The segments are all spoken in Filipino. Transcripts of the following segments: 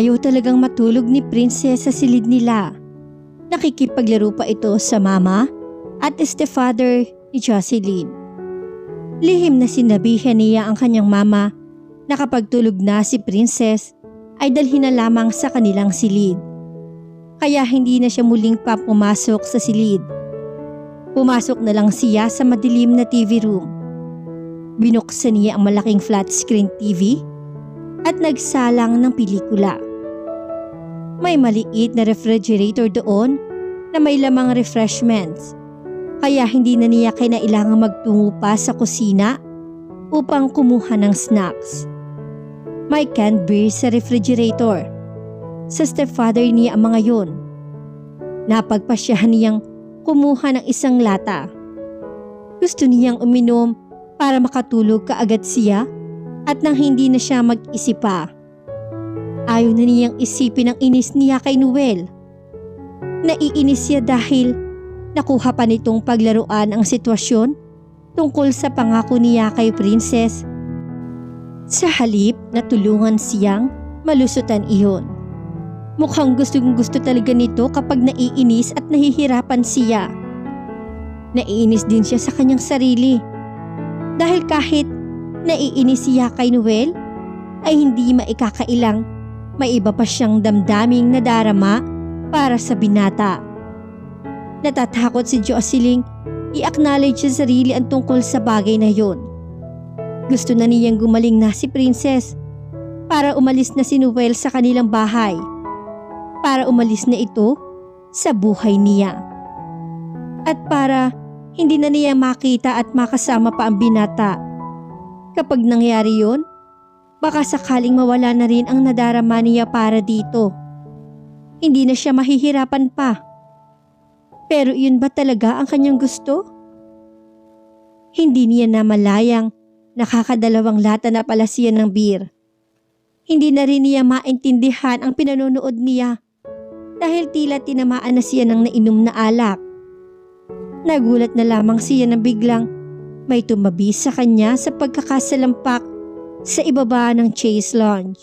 Ayaw talagang matulog ni Princess sa silid nila. Nakikipaglaro pa ito sa mama at stepfather ni Jocelyn. Lihim na sinabihan niya ang kanyang mama na kapag tulog na si Princess ay dalhin na lamang sa kanilang silid. Kaya hindi na siya muling pa pumasok sa silid. Pumasok na lang siya sa madilim na TV room. Binuksan niya ang malaking flat screen TV at nagsalang ng pelikula. May maliit na refrigerator doon na may lamang refreshments, kaya hindi na niya kinailangang magtungo pa sa kusina upang kumuha ng snacks. May canned beer sa refrigerator. Sa stepfather niya ang mga yun. Napagpasyahan niyang kumuha ng isang lata. Gusto niyang uminom para makatulog kaagad siya at nang hindi na siya mag-isip pa. Ayaw na niyang isipin ang inis niya kay Noel. Naiinis siya dahil nakuha pa nitong paglaruan ang sitwasyon tungkol sa pangako niya kay Princess. Sa halip na tulungan siyang malusutan iyon. Mukhang gustong-gusto talaga nito kapag naiinis at nahihirapan siya. Naiinis din siya sa kanyang sarili. Dahil kahit naiinis siya kay Noel, ay hindi maikakailang may iba pa siyang damdaming nadarama para sa binata. Natatakot si Jocelyn i-acknowledge sa sarili ang tungkol sa bagay na yon. Gusto na niyang gumaling na si Princess para umalis na si Noel sa kanilang bahay. Para umalis na ito sa buhay niya. At para hindi na niya makita at makasama pa ang binata. Kapag nangyari yon, baka sakaling mawala na rin ang nadarama niya para dito. Hindi na siya mahihirapan pa. Pero yun ba talaga ang kanyang gusto? Hindi niya namalayang nakakadalawang lata na pala siya ng beer. Hindi na rin niya maintindihan ang pinanonood niya dahil tila tinamaan na siya ng nainom na alak. Nagulat na lamang siya na biglang may tumabi sa kanya sa pagkakasalampak sa ibaba ng Chase Lounge.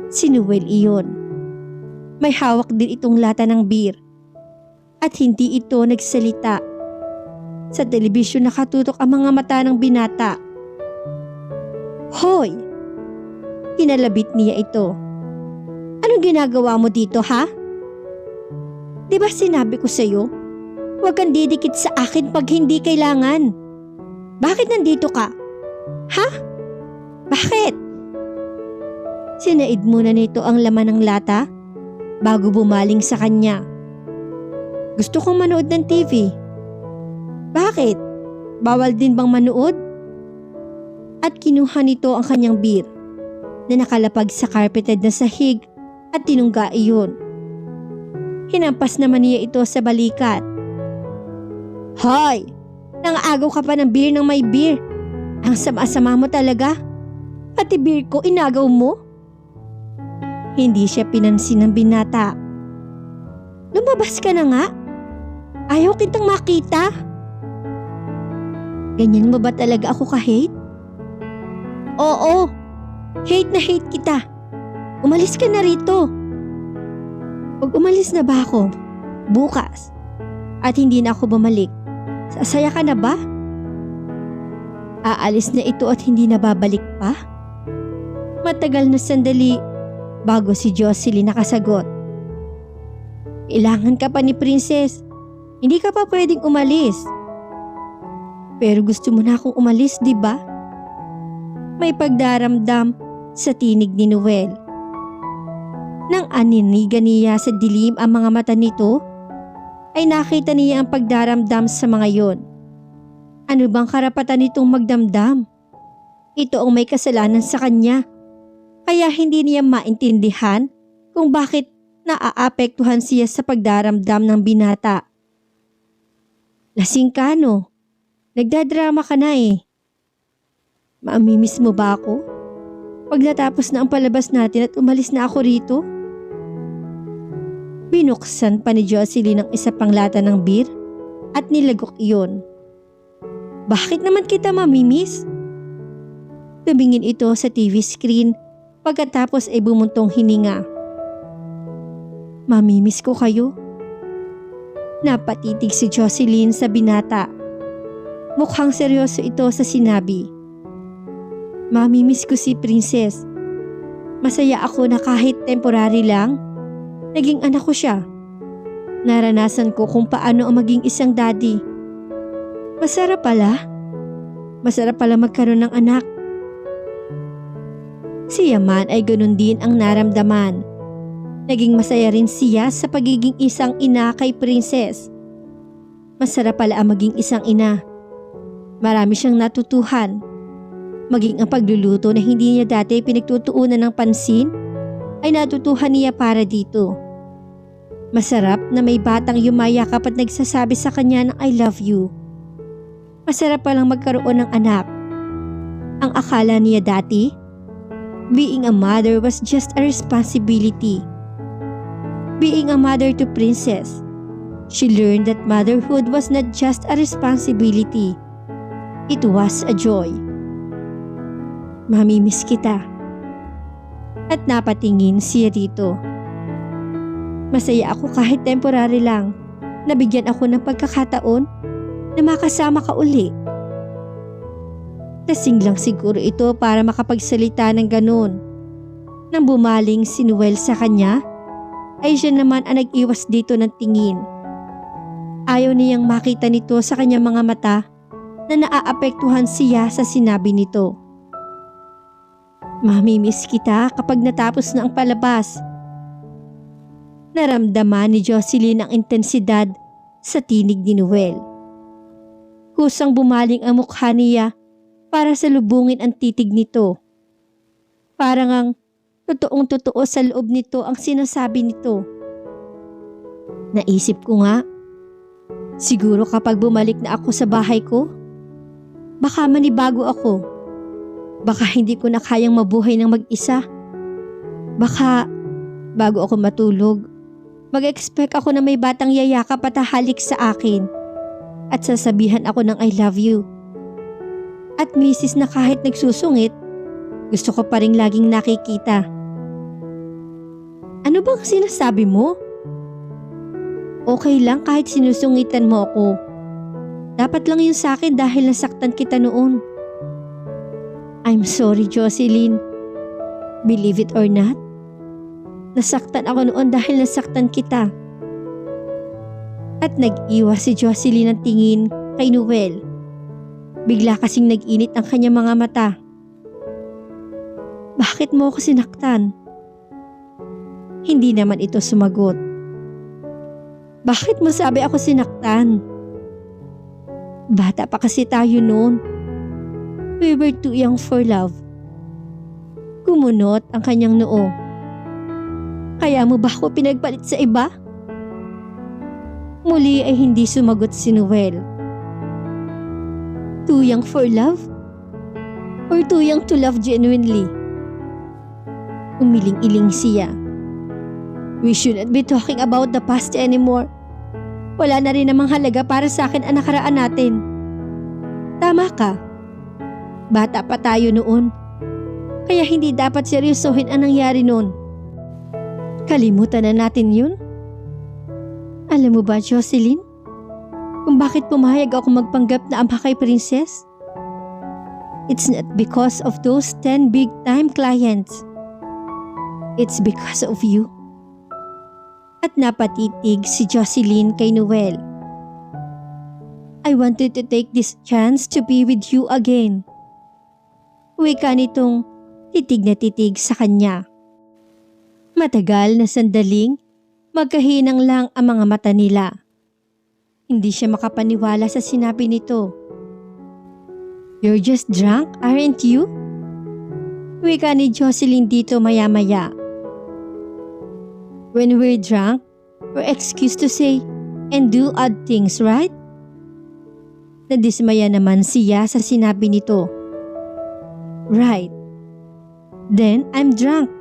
Si Noel iyon. May hawak din itong lata ng beer. At hindi ito nagsalita. Sa telebisyon nakatutok ang mga mata ng binata. Hoy! Kinalabit niya ito. Anong ginagawa mo dito, ha? Di ba sinabi ko sa'yo? Huwag kang didikit sa akin pag hindi kailangan. Bakit nandito ka? Ha? Bakit? Sinaid muna nito ang laman ng lata bago bumaling sa kanya. Gusto kong manood ng TV. Bakit? Bawal din bang manood? At kinuha nito ang kanyang beer na nakalapag sa carpeted na sahig at tinungga iyon. Hinampas naman niya ito sa balikat. Hoy! Nangaagaw ka pa ng beer ng may beer. Ang sama-sama mo talaga. Pati beer ko inagaw mo? Hindi siya pinansin ng binata. Lumabas ka na nga. Ayaw kitang makita. Ganyan mo ba talaga ako ka-hate? Oo. Hate na hate kita. Umalis ka na rito. Pag umalis na ba ako bukas at hindi na ako bumalik, sasaya ka na ba? Aalis na ito at hindi na babalik pa? Matagal na sandali bago si Jocelyn nakasagot. Kailangan ka pa ni Princess. Hindi ka pa pwedeng umalis. Pero gusto mo na akong umalis, di ba? May pagdaramdam sa tinig ni Noel. Nang aninigan niya sa dilim ang mga mata nito, ay nakita niya ang pagdaramdam sa mga yon. Ano bang karapatan nitong magdamdam? Ito ang may kasalanan sa kanya. Kaya hindi niya maintindihan kung bakit naaapektuhan siya sa pagdaramdam ng binata. Lasing ka, no? Nagdadrama ka na eh. Maamimiss mo ba ako? Pag natapos na ang palabas natin at umalis na ako rito? Binuksan pa ni Jocelyn ang isa pang lata ng beer at nilagok iyon. Bakit naman kita mamimiss? Tumingin ito sa TV screen pagkatapos ay bumuntong hininga. Mamimiss ko kayo. Napatitig si Jocelyn sa binata. Mukhang seryoso ito sa sinabi. Mamimiss ko si Princess. Masaya ako na kahit temporary lang, naging anak ko siya. Naranasan ko kung paano ang maging isang daddy. Masarap pala. Masarap pala magkaroon ng anak. Si Yaman ay ganun din ang naramdaman. Naging masaya rin siya sa pagiging isang ina kay Princess. Masarap pala ang maging isang ina. Marami siyang natutuhan. Maging ang pagluluto na hindi niya dati pinagtutuunan ng pansin ay natutuhan niya para dito. Masarap na may batang yumayakap at nagsasabi sa kanya ng I love you. Masarap palang magkaroon ng anak. Ang akala niya dati, being a mother was just a responsibility. Being a mother to Princess, she learned that motherhood was not just a responsibility. It was a joy. Mamimiss kita. At napatingin siya dito. Masaya ako kahit temporary lang. Nabigyan ako ng pagkakataon na makasama ka uli. Kasing lang siguro ito para makapagsalita ng ganun. Nang bumaling si Noel sa kanya, ay siya naman ang nag-iwas dito ng tingin. Ayaw niyang makita nito sa kanyang mga mata na naaapektuhan siya sa sinabi nito. Mamimiss kita kapag natapos na ang palabas. Naramdaman ni Jocelyn ang intensidad sa tinig ni Noel. Kusang bumaling ang mukha niya para salubungin ang titig nito. Parang ang totoong-totoo sa loob nito ang sinasabi nito. Naisip ko nga, siguro kapag bumalik na ako sa bahay ko, baka manibago ako. Baka hindi ko na kayang mabuhay ng mag-isa. Baka bago ako matulog, mag-expect ako na may batang yayakap at hahalik sa akin at sasabihan ako ng I love you. At misis na kahit nagsusungit, gusto ko pa rin laging nakikita. Ano bang sinasabi mo? Okay lang kahit sinusungitan mo ako. Dapat lang yun sa akin dahil nasaktan kita noon. I'm sorry, Jocelyn. Believe it or not, nasaktan ako noon dahil nasaktan kita. At nag-iwas si Jocelyn ng tingin kay Noel. Bigla kasing nag-init ang kanyang mga mata. Bakit mo ako sinaktan? Hindi naman ito sumagot. Bakit mo sabi ako sinaktan? Bata pa kasi tayo noon. We were too young for love. Kumunot ang kanyang noo. Kaya mo ba ako pinagpalit sa iba? Muli ay hindi sumagot si Noel. Too young for love? Or too young to love genuinely? Umiling-iling siya. We shouldn't be talking about the past anymore. Wala na rin namang halaga para sa akin ang nakaraan natin. Tama ka. Bata pa tayo noon. Kaya hindi dapat seryosohin ang nangyari noon. Kalimutan na natin yun. Alam mo ba, Jocelyn? Kung bakit pumayag ako magpanggap na ama kay Princess? It's not because of those 10 big-time clients. It's because of you. At napatitig si Jocelyn kay Noel. I wanted to take this chance to be with you again. Wika nitong titig na titig sa kanya. Matagal na sandaling magkahinang lang ang mga mata nila. Hindi siya makapaniwala sa sinabi nito. You're just drunk, aren't you? Wika ni Jocelyn dito maya-maya. When we're drunk, we're excused to say and do odd things, right? Nadismaya naman siya sa sinabi nito. Right. Then I'm drunk.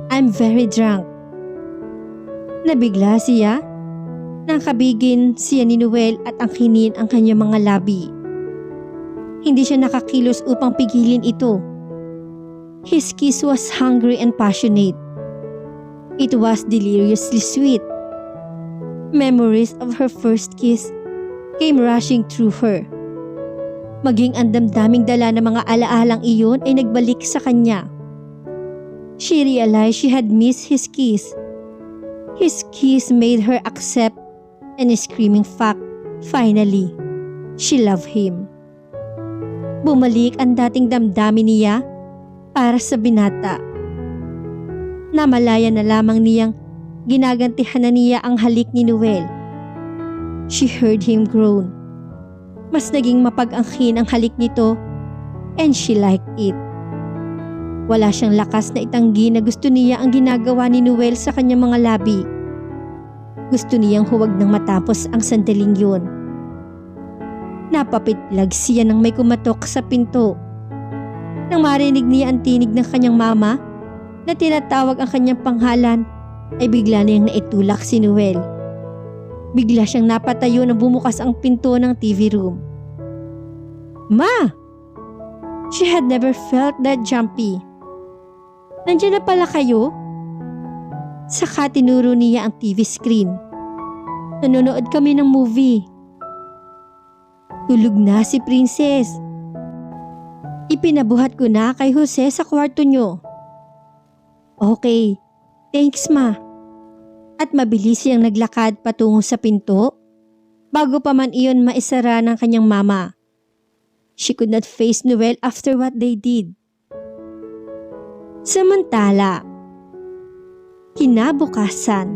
I'm very drunk. Nabigla siya nang kabigin siya ni Noel at angkinin ang kanyang mga labi. Hindi siya nakakilos upang pigilin ito. His kiss was hungry and passionate. It was deliriously sweet. Memories of her first kiss came rushing through her. Maging ang damdaming dala ng mga alaalang iyon ay nagbalik sa kanya. She realized she had missed his kiss. His kiss made her accept and screaming fact, finally, she loved him. Bumalik ang dating damdamin niya para sa binata. Namalaya na lamang niyang ginagantihan na niya ang halik ni Noel. She heard him groan. Mas naging mapag-angkin ang halik nito and she liked it. Wala siyang lakas na itanggi na gusto niya ang ginagawa ni Noel sa kanyang mga labi. Gusto niyang huwag nang matapos ang sandaling yun. Napapitlag siya nang may kumatok sa pinto. Nang marinig niya ang tinig ng kanyang mama na tinatawag ang kanyang pangalan, ay bigla niyang naitulak si Noel. Bigla siyang napatayo nang bumukas ang pinto ng TV room. Ma! She had never felt that jumpy. Nandiyan na pala kayo? Saka tinuro niya ang TV screen. Nanonood kami ng movie. Tulog na si Princess. Ipinabuhat ko na kay Jose sa kwarto nyo. Okay, thanks ma. At mabilis siyang naglakad patungo sa pinto bago pa man iyon maisara ng kanyang mama. She could not face Noel after what they did. Samantala, kinabukasan.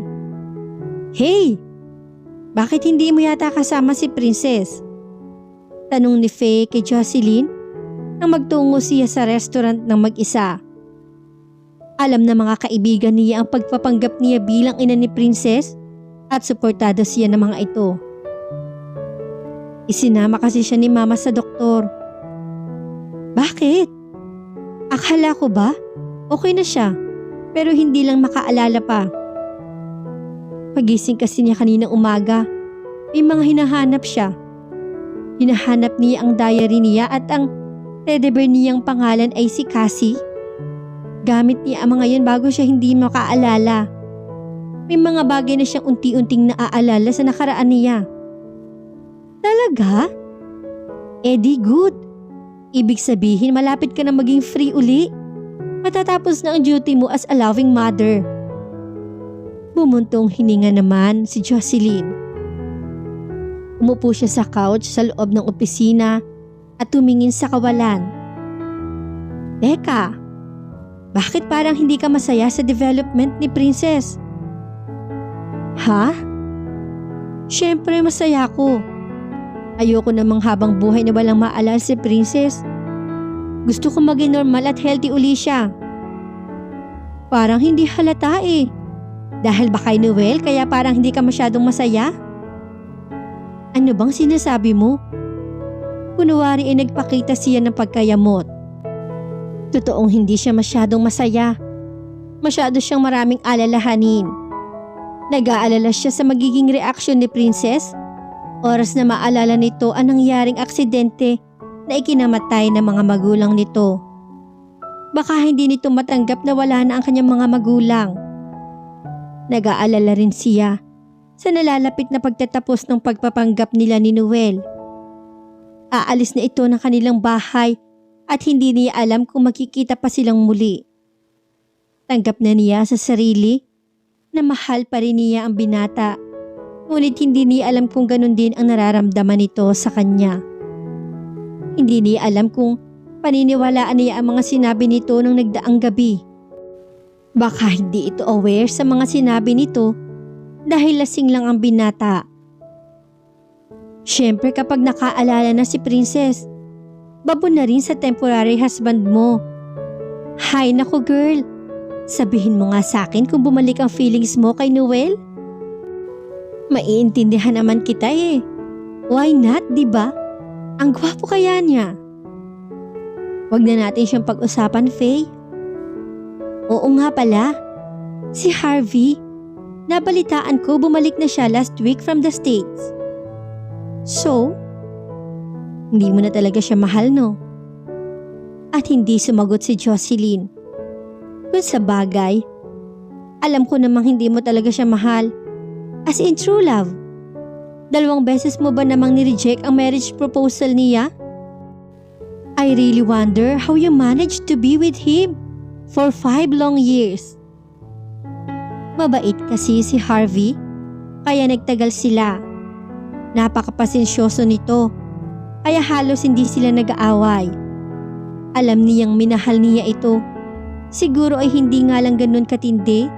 Hey! Bakit hindi mo yata kasama si Princess? Tanong ni Faye kay Jocelyn nang magtungo siya sa restaurant ng mag-isa. Alam na mga kaibigan niya ang pagpapanggap niya bilang ina ni Princess at suportado siya ng mga ito. Isinama kasi siya ni Mama sa doktor. Bakit? Akala ko ba okay na siya pero hindi lang makaalala pa. Pagising kasi niya kaninang umaga, may mga hinahanap siya. Hinahanap niya ang diary niya at ang teddy bear niyang pangalan ay si Cassie. Gamit niya ang mga yan bago siya hindi makaalala. May mga bagay na siyang unti-unting naaalala sa nakaraan niya. Talaga? Eddie, good. Ibig sabihin malapit ka na maging free uli. Matatapos na ang duty mo as a loving mother. Bumuntong hininga naman si Jocelyn. Umupo siya sa couch sa loob ng opisina at tumingin sa kawalan. Teka, bakit parang hindi ka masaya sa development ni Princess? Ha? Siyempre masaya ko. Ayoko namang habang buhay na walang maalala si Princess. Gusto ko maging normal at healthy uli siya. Parang hindi halata eh. Dahil ba kay Noel kaya parang hindi ka masyadong masaya? Ano bang sinasabi mo? Kunwari ay nagpakita siya ng pagkayamot. Totoong hindi siya masyadong masaya. Masyado siyang maraming alalahanin. Nag-aalala siya sa magiging reaksyon ni Princess. Oras na maalala nito ang nangyaring aksidente na ikinamatay ng mga magulang nito. Baka hindi nito matanggap na wala na ang kanyang mga magulang. Nag-aalala rin siya sa nalalapit na pagtatapos ng pagpapanggap nila ni Noel. Aalis na ito ng kanilang bahay at hindi niya alam kung makikita pa silang muli. Tanggap na niya sa sarili na mahal pa rin niya ang binata, ngunit hindi niya alam kung ganun din ang nararamdaman nito sa kanya. Hindi niya alam kung paniniwalaan niya ang mga sinabi nito nung nagdaang gabi. Baka hindi ito aware sa mga sinabi nito dahil lasing lang ang binata. Siyempre kapag nakaalala na si Princess, babo na rin sa temporary husband mo. Hay naku girl, sabihin mo nga sa akin kung bumalik ang feelings mo kay Noel. Maiintindihan naman kita eh. Why not, diba? Ang gwapo kaya niya. Wag na natin siyang pag-usapan, Faye. Oo nga pala, si Harvey, nabalitaan ko bumalik na siya last week from the States. So, hindi mo na talaga siya mahal, no? At hindi sumagot si Jocelyn. Kung sa bagay, Alam ko namang hindi mo talaga siya mahal. As in true love. 2 beses mo ba namang nireject ang marriage proposal niya? I really wonder how you managed to be with him for 5 long years. Mabait kasi si Harvey, kaya nagtagal sila. Napakapasensyoso nito, kaya halos hindi sila nag-aaway. Alam niyang minahal niya ito. Siguro ay hindi nga lang ganun katindi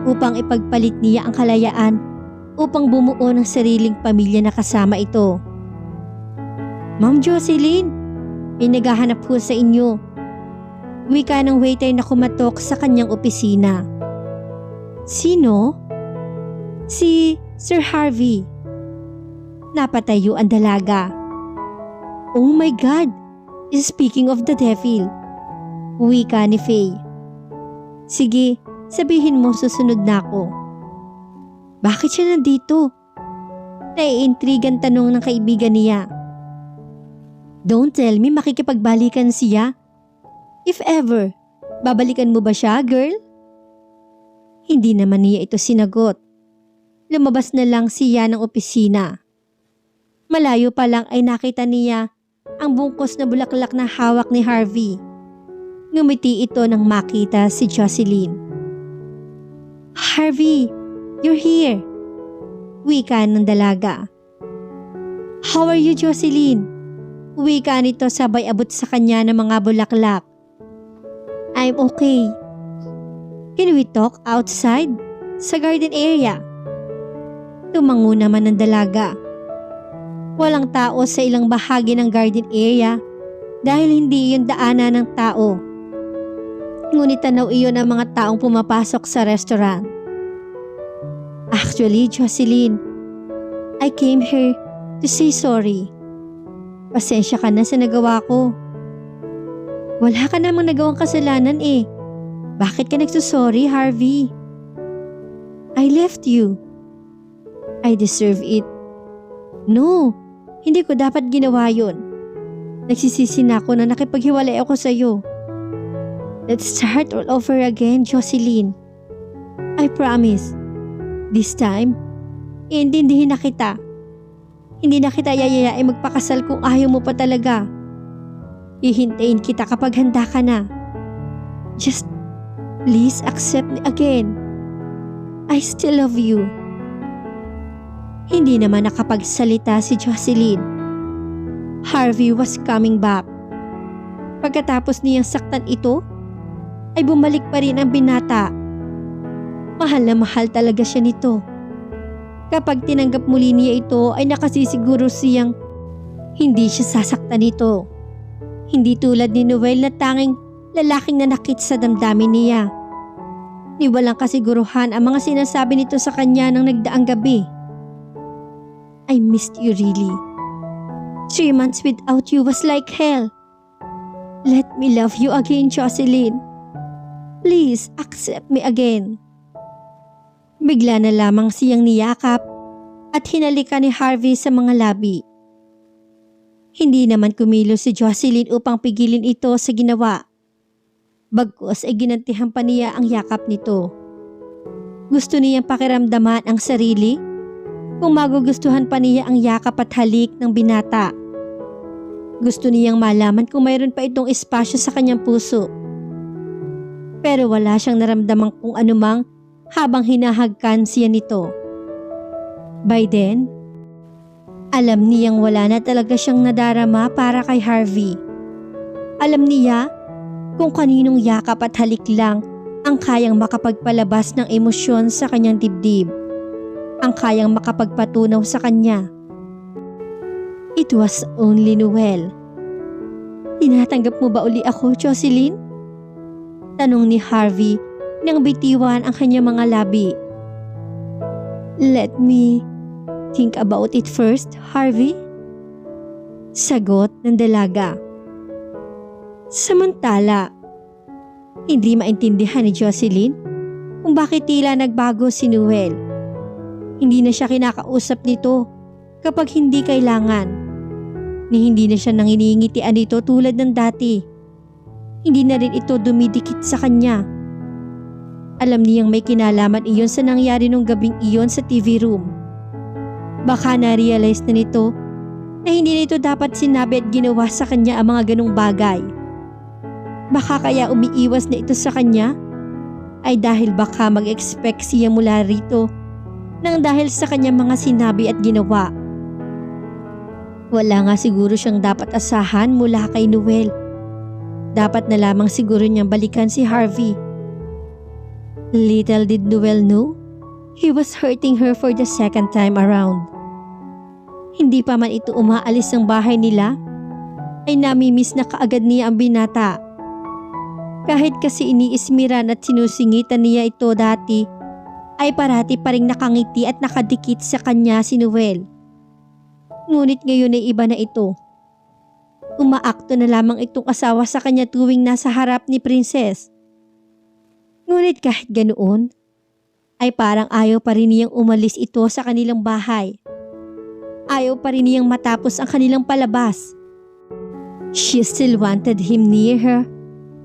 upang ipagpalit niya ang kalayaan upang bumuo ng sariling pamilya na kasama ito. Ma'am Jocelyn, may naghahanap po sa inyo. Wika ng waiter na kumatok sa kanyang opisina. Sino? Si Sir Harvey. Napatayo ang dalaga. Oh my God! Speaking of the devil. Wika ni Faye. Sige, sabihin mo susunod na ako. Bakit siya nandito? Naiintrigan tanong ng kaibigan niya. Don't tell me makikipagbalikan siya. If ever, babalikan mo ba siya, girl? Hindi naman niya ito sinagot. Lumabas na lang siya ng opisina. Malayo pa lang ay nakita niya ang bungkos na bulaklak na hawak ni Harvey. Ngumiti ito nang makita si Jocelyn. Harvey, you're here. Wika ng dalaga. How are you, Jocelyn? Wika nito sabay abot sa kanya ng mga bulaklak. I'm okay. Can we talk outside? Sa garden area? Tumango naman ng dalaga. Walang tao sa ilang bahagi ng garden area dahil hindi iyon daanan ng tao. Ngunit tanaw iyon ang mga taong pumapasok sa restaurant. Actually, Jocelyn, I came here to say sorry. Pasensya ka na sa nagawa ko. Wala ka namang nagawang kasalanan eh. Bakit ka nagsusorry, Harvey? I left you. I deserve it. No, hindi ko dapat ginawa yun. Nagsisisi na ako na nakipaghiwalay ako sa iyo. Let's start all over again, Jocelyn. I promise. This time, iintindihin na kita. Hindi na kita yayayain magpakasal kung ayaw mo pa talaga. Hihintayin kita kapag handa ka na. Just please accept me again. I still love you. Hindi naman nakapagsalita si Jocelyn. Harvey was coming back. Pagkatapos niyang saktan ito, ay bumalik pa rin ang binata. Mahal na mahal talaga siya nito. Kapag tinanggap muli niya ito ay nakasisiguro siyang hindi siya sasaktan nito. Hindi tulad ni Noel na tanging lalaking nanakit sa damdamin niya. Ni walang kasiguruhan ang mga sinasabi nito sa kanya nang nagdaang gabi. I missed you really. 3 months without you was like hell. Let me love you again, Jocelyn. Please accept me again. Bigla na lamang siyang niyakap at hinalikan ni Harvey sa mga labi. Hindi naman kumilos si Jocelyn upang pigilin ito sa ginawa. Bagkus ay ginantihan pa niya ang yakap nito. Gusto niyang pakiramdaman ang sarili kung magugustuhan pa niya ang yakap at halik ng binata. Gusto niyang malaman kung mayroon pa itong espasyo sa kanyang puso. Pero wala siyang naramdamang kung anumang habang hinahagkan siya nito. By then, alam niyang wala na talaga siyang nadarama para kay Harvey. Alam niya kung kaninong yakap at halik lang ang kayang makapagpalabas ng emosyon sa kanyang dibdib. Ang kayang makapagpatunaw sa kanya. It was only Noel. Tinatanggap mo ba uli ako, Jocelyn? Tanong ni Harvey nang bitiwan ang kanyang mga labi. Let me think about it first, Harvey. Sagot ng dalaga. Samantala, hindi maintindihan ni Jocelyn kung bakit tila nagbago si Noel. Hindi na siya kinakausap nito kapag hindi kailangan. Ni hindi na siya nanginingitian nito tulad ng dati. Hindi na rin ito dumidikit sa kanya. Alam niyang may kinalaman iyon sa nangyari nung gabing iyon sa TV room. Baka na-realize na nito na hindi nito dapat sinabi at ginawa sa kanya ang mga ganong bagay. Baka kaya umiiwas na ito sa kanya ay dahil baka mag-expect siya mula rito nang dahil sa kanyang mga sinabi at ginawa. Wala nga siguro siyang dapat asahan mula kay Noel. Dapat na lamang siguro niyang balikan si Harvey. Little did Noel know, he was hurting her for the second time around. Hindi pa man ito umaalis ng bahay nila, ay namimiss na kaagad niya ang binata. Kahit kasi iniismiran at sinusingitan niya ito dati, ay parati pa ring nakangiti at nakadikit sa kanya si Noel. Ngunit ngayon ay iba na ito. Umaakto na lamang itong asawa sa kanya tuwing nasa harap ni Princess. Ngunit kahit ganoon, ay parang ayaw pa rin niyang umalis ito sa kanilang bahay. Ayaw pa rin niyang matapos ang kanilang palabas. She still wanted him near her,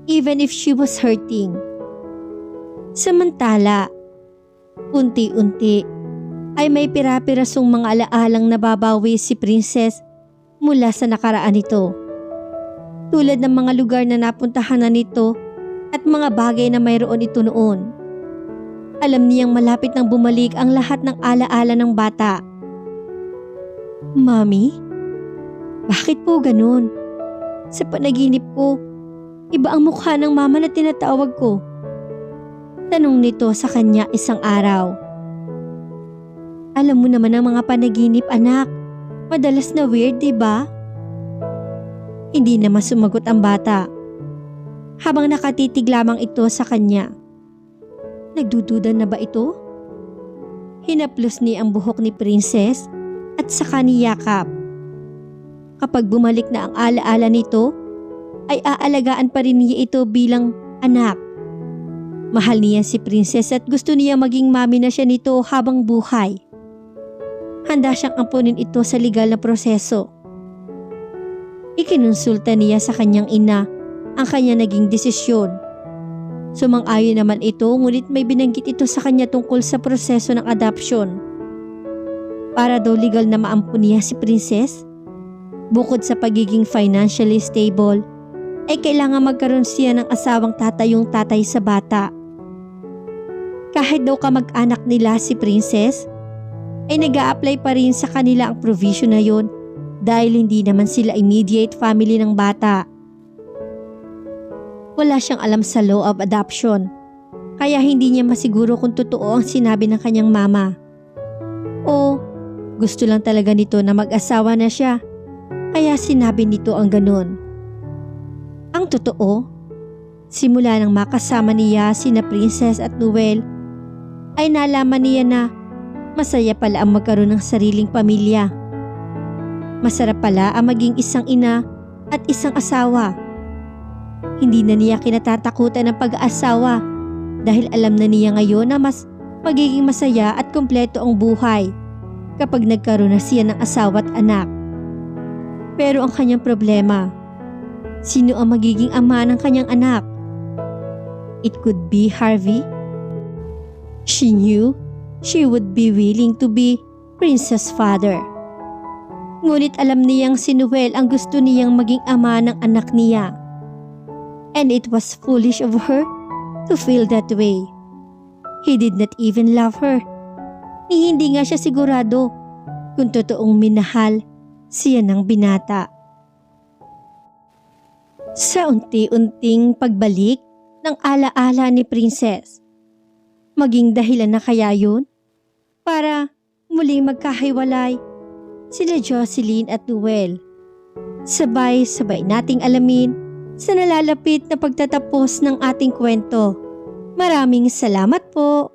even if she was hurting. Samantala, unti-unti ay may pira-pirasong mga alaalang nababawi si Princess mula sa nakaraan nito. Tulad ng mga lugar na napuntahan na nito at mga bagay na mayroon ito noon. Alam niyang malapit nang bumalik ang lahat ng alaala ng bata. Mommy? Bakit po ganun? Sa panaginip ko, iba ang mukha ng mama na tinatawag ko. Tanong nito sa kanya isang araw. Alam mo naman ang mga panaginip, anak. Madalas na weird, diba? Hindi naman sumagot ang bata. Habang nakatitig lamang ito sa kanya. Nagdududa na ba ito? Hinaplos niya ang buhok ni Princess at saka niyakap. Kapag bumalik na ang alaala nito, ay aalagaan pa rin niya ito bilang anak. Mahal niya si Princess at gusto niya maging mami na siya nito habang buhay. Handa siyang ampunin ito sa legal na proseso. Ikinonsulta niya sa kanyang ina ang kanya naging desisyon. Sumang-ayon naman ito ngunit may binanggit ito sa kanya tungkol sa proseso ng adoption. Para daw legal na maampun niya si Princess, bukod sa pagiging financially stable, ay kailangan magkaroon siya ng asawang tatayong tatay sa bata. Kahit daw kamag-anak nila si Princess, ay nag-a-apply pa rin sa kanila ang provision na yon dahil hindi naman sila immediate family ng bata. Wala siyang alam sa law of adoption, kaya hindi niya masiguro kung totoo ang sinabi ng kanyang mama. O gusto lang talaga nito na mag-asawa na siya, kaya sinabi nito ang ganun. Ang totoo, simula nang makasama niya sina Princess at Noel, ay nalaman niya na masaya pala ang magkaroon ng sariling pamilya. Masarap pala ang maging isang ina at isang asawa. Hindi na niya kinatatakutan ng pag-aasawa dahil alam na niya ngayon na mas magiging masaya at kumpleto ang buhay kapag nagkaroon na siya ng asawa at anak. Pero ang kanyang problema, sino ang magiging ama ng kanyang anak? It could be Harvey. She knew she would be willing to be Princess' father. Ngunit alam niyang si Noel ang gusto niyang maging ama ng anak niya. And it was foolish of her to feel that way. He did not even love her. Ni hindi nga siya sigurado kung totoong minahal siya ng binata. Sa unti-unting pagbalik ng alaala ni Princess, maging dahilan na kaya yun para muling magkahiwalay sila Jocelyn at Noel. Sabay-sabay nating alamin sa nalalapit na pagtatapos ng ating kwento. Maraming salamat po.